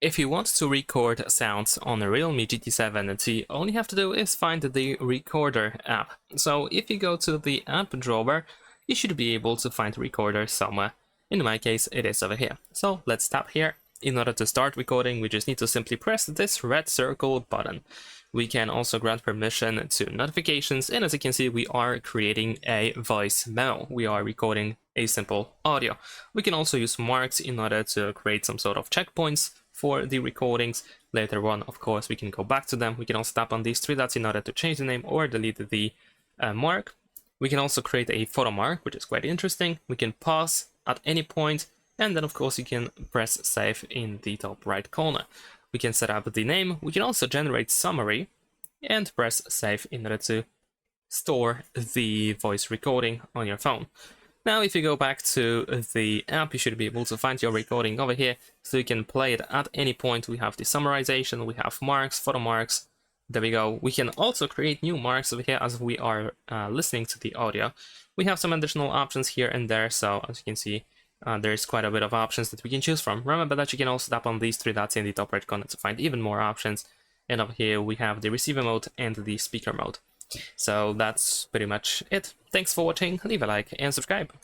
If you want to record sounds on a Realme GT 7, all you have to do is find the Recorder app. So if you go to the app drawer, you should be able to find Recorder somewhere. In my case, it is over here. So let's tap here. In order to start recording, we just need to simply press this red circle button. We can also grant permission to notifications, and as you can see, we are creating a voice memo. We are recording a simple audio. We can also use marks in order to create some sort of checkpoints for the recordings. Later on, of course, we can go back to them. We can also tap on these three dots in order to change the name or delete the mark. We can also create a photo mark, which is quite interesting. We can pause at any point, and then of course you can press save in the top right corner. We can set up the name. We can also generate summary and press save in order to store the voice recording on your phone. Now, if you go back to the app, you should be able to find your recording over here, so you can play it at any point. We have the summarization, we have marks, photo marks. There we go. We can also create new marks over here as we are listening to the audio. We have some additional options here and there, so as you can see, there's quite a bit of options that we can choose from. Remember that you can also tap on these three dots in the top right corner to find even more options. And over here we have the receiver mode and the speaker mode. So that's pretty much it. Thanks for watching, leave a like and subscribe.